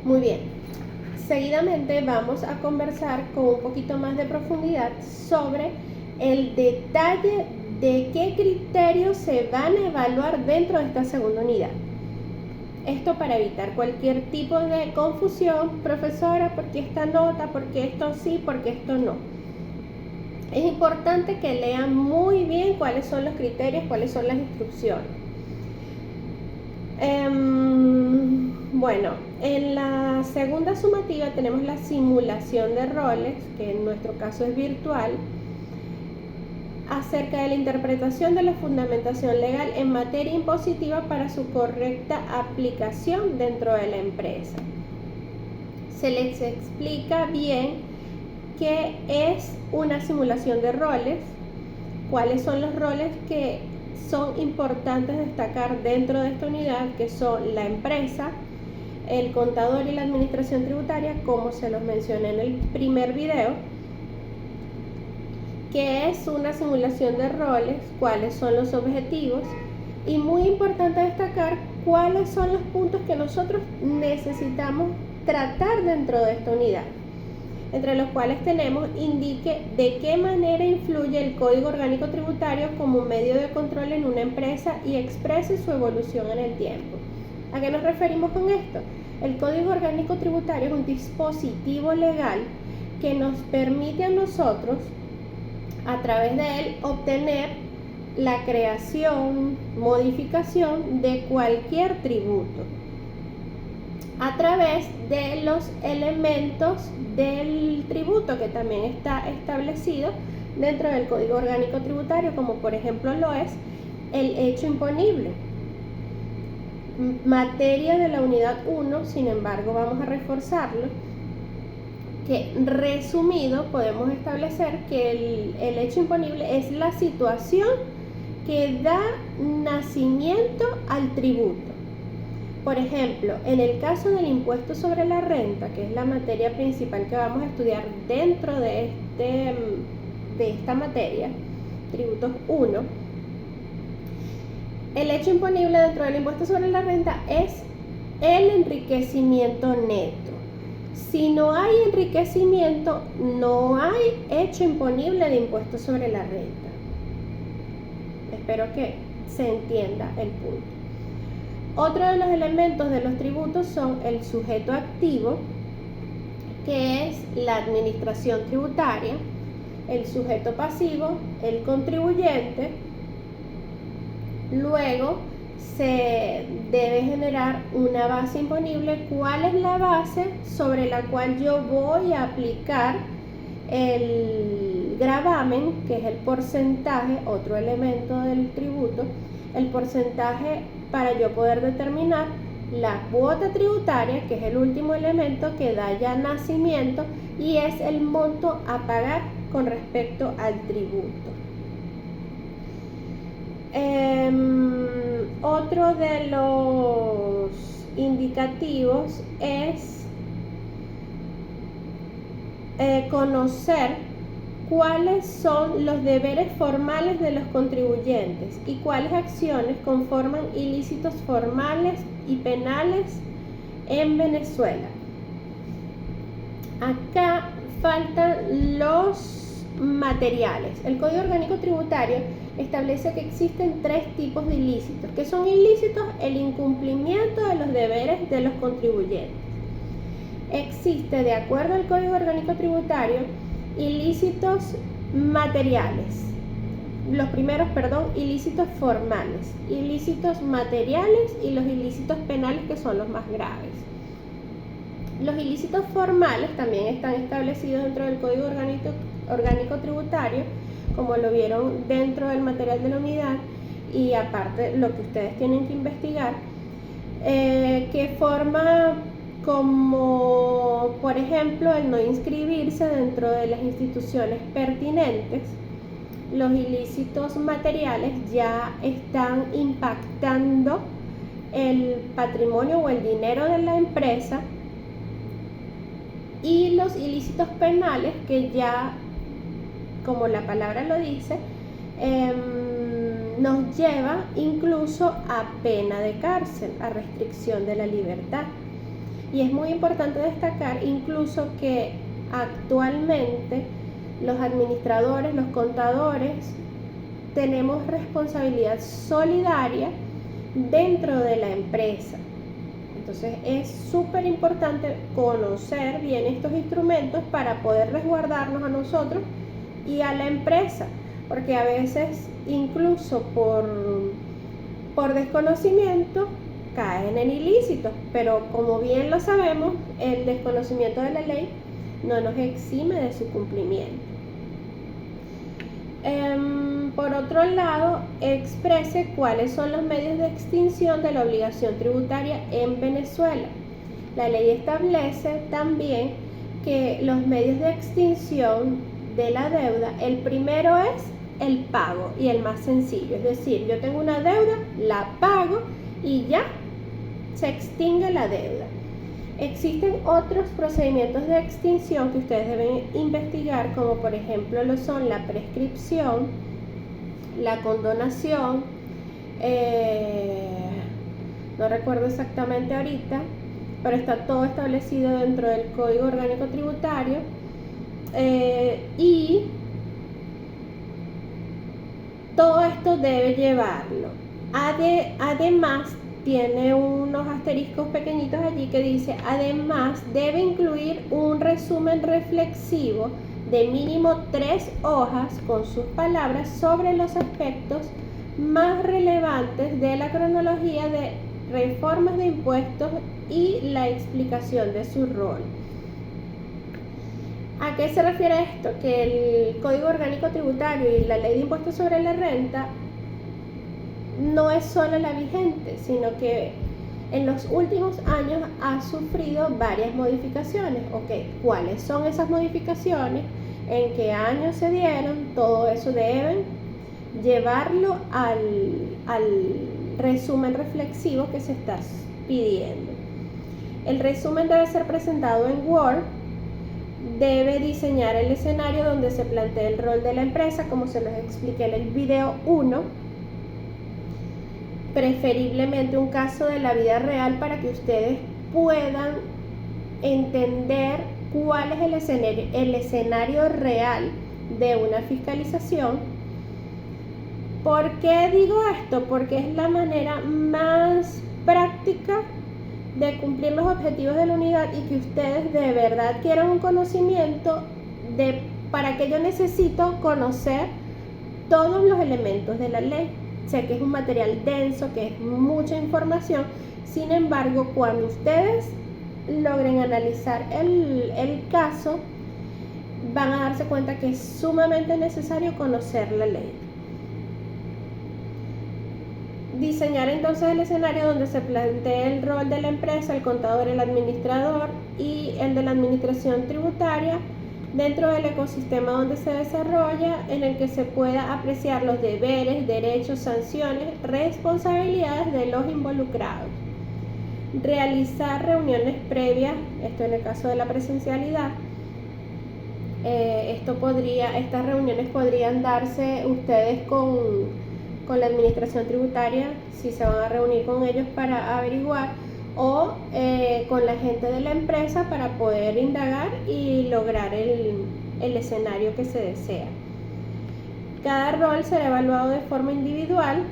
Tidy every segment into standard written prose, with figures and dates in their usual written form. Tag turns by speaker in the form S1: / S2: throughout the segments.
S1: Muy bien. Seguidamente vamos a conversar con un poquito más de profundidad sobre el detalle de qué criterios se van a evaluar dentro de esta segunda unidad. Esto para evitar cualquier tipo de confusión, profesora, ¿por qué esta nota? ¿Por qué esto sí? ¿Por qué esto no? Es importante que lean muy bien cuáles son los criterios, cuáles son las instrucciones. Bueno, en la segunda sumativa tenemos la simulación de roles, que en nuestro caso es virtual, acerca de la interpretación de la fundamentación legal en materia impositiva para su correcta aplicación dentro de la empresa. Se les explica bien qué es una simulación de roles, cuáles son los roles que son importantes destacar dentro de esta unidad, que son la empresa, el contador y la administración tributaria, como se los mencioné en el primer video. ¿Qué es una simulación de roles? ¿Cuáles son los objetivos? Y muy importante destacar cuáles son los puntos que nosotros necesitamos tratar dentro de esta unidad, entre los cuales tenemos indique de qué manera influye el Código Orgánico Tributario como medio de control en una empresa y exprese su evolución en el tiempo. ¿A qué nos referimos con esto? El Código Orgánico Tributario es un dispositivo legal que nos permite a nosotros, a través de él, obtener la creación, modificación de cualquier tributo a través de los elementos del tributo que también está establecido dentro del Código Orgánico Tributario, como por ejemplo lo es el hecho imponible. Materia de la unidad 1, sin embargo, vamos a reforzarlo, que resumido podemos establecer que el hecho imponible es la situación que da nacimiento al tributo. Por ejemplo, en el caso del impuesto sobre la renta, que es la materia principal que vamos a estudiar dentro de esta materia, tributos 1, el hecho imponible dentro del impuesto sobre la renta es el enriquecimiento neto. Si no hay enriquecimiento, no hay hecho imponible de impuesto sobre la renta. Espero que se entienda el punto. Otro de los elementos de los tributos son el sujeto activo, que es la administración tributaria, el sujeto pasivo, el contribuyente. Luego se debe generar una base imponible. ¿Cuál es la base sobre la cual yo voy a aplicar el gravamen, que es el porcentaje, otro elemento del tributo, el porcentaje para yo poder determinar la cuota tributaria, que es el último elemento que da ya nacimiento y es el monto a pagar con respecto al tributo? Otro de los indicativos es conocer cuáles son los deberes formales de los contribuyentes y cuáles acciones conforman ilícitos formales y penales en Venezuela. Acá faltan los materiales. El Código Orgánico Tributario establece que existen 3 tipos de ilícitos. ¿Qué son ilícitos? El incumplimiento de los deberes de los contribuyentes. Existe, de acuerdo al Código Orgánico Tributario, ilícitos materiales. Los primeros, ilícitos formales, ilícitos materiales y los ilícitos penales, que son los más graves. Los ilícitos formales también están establecidos dentro del Código Orgánico Tributario, como lo vieron dentro del material de la unidad, y aparte lo que ustedes tienen que investigar, que forma como, por ejemplo, el no inscribirse dentro de las instituciones pertinentes. Los ilícitos materiales ya están impactando el patrimonio o el dinero de la empresa, y los ilícitos penales, que ya, como la palabra lo dice, nos lleva incluso a pena de cárcel, a restricción de la libertad. Y es muy importante destacar incluso que actualmente los administradores, los contadores, tenemos responsabilidad solidaria dentro de la empresa. Entonces es súper importante conocer bien estos instrumentos para poder resguardarnos a nosotros y a la empresa, porque a veces incluso por desconocimiento caen en ilícitos, pero como bien lo sabemos, el desconocimiento de la ley no nos exime de su cumplimiento. Por otro lado, exprese cuáles son los medios de extinción de la obligación tributaria en Venezuela. La ley establece también que los medios de extinción de la deuda, el primero es el pago y el más sencillo, es decir, yo tengo una deuda, la pago y ya se extingue la deuda. Existen otros procedimientos de extinción que ustedes deben investigar, como por ejemplo lo son la prescripción, la condonación, no recuerdo exactamente ahorita, pero está todo establecido dentro del Código Orgánico Tributario, y todo esto debe llevarlo. Además, tiene unos asteriscos pequeñitos allí que dice, además debe incluir un resumen reflexivo de mínimo 3 hojas con sus palabras sobre los aspectos más relevantes de la cronología de reformas de impuestos y la explicación de su rol. ¿A qué se refiere esto? Que el Código Orgánico Tributario y la Ley de Impuestos sobre la Renta no es solo la vigente, sino que en los últimos años ha sufrido varias modificaciones. ¿Cuáles son esas modificaciones? ¿En qué años se dieron? Todo eso deben llevarlo al resumen reflexivo que se está pidiendo. El resumen debe ser presentado en Word, debe diseñar el escenario donde se plantea el rol de la empresa, como se los expliqué en el video 1, preferiblemente un caso de la vida real para que ustedes puedan entender cuál es el escenario real de una fiscalización. ¿Por qué digo esto? Porque es la manera más práctica de cumplir los objetivos de la unidad y que ustedes de verdad quieran un conocimiento de para qué yo necesito conocer todos los elementos de la ley. Sé que es un material denso, que es mucha información, sin embargo, cuando ustedes logren analizar el caso, van a darse cuenta que es sumamente necesario conocer la ley. Diseñar entonces el escenario donde se plantee el rol de la empresa, el contador, el administrador y el de la administración tributaria dentro del ecosistema donde se desarrolla, en el que se pueda apreciar los deberes, derechos, sanciones, responsabilidades de los involucrados. Realizar reuniones previas, esto en el caso de la presencialidad. Estas reuniones podrían darse ustedes con la administración tributaria, si se van a reunir con ellos para averiguar, o con la gente de la empresa para poder indagar y lograr el escenario que se desea. Cada rol será evaluado de forma individual,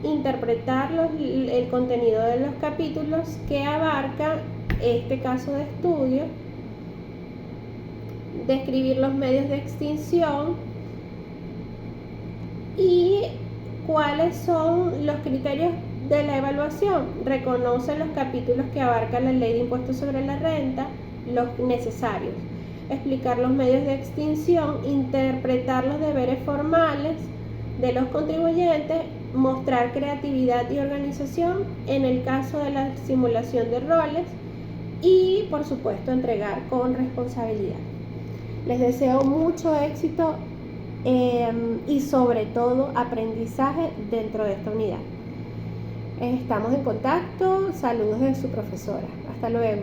S1: interpretar el contenido de los capítulos que abarca este caso de estudio, describir los medios de extinción y cuáles son los criterios de la evaluación. Reconoce los capítulos que abarca la Ley de Impuestos sobre la Renta, los necesarios. Explicar los medios de extinción, interpretar los deberes formales de los contribuyentes, mostrar creatividad y organización en el caso de la simulación de roles y, por supuesto, entregar con responsabilidad. Les deseo mucho éxito y sobre todo aprendizaje dentro de esta unidad. Estamos en contacto. Saludos de su profesora. Hasta luego.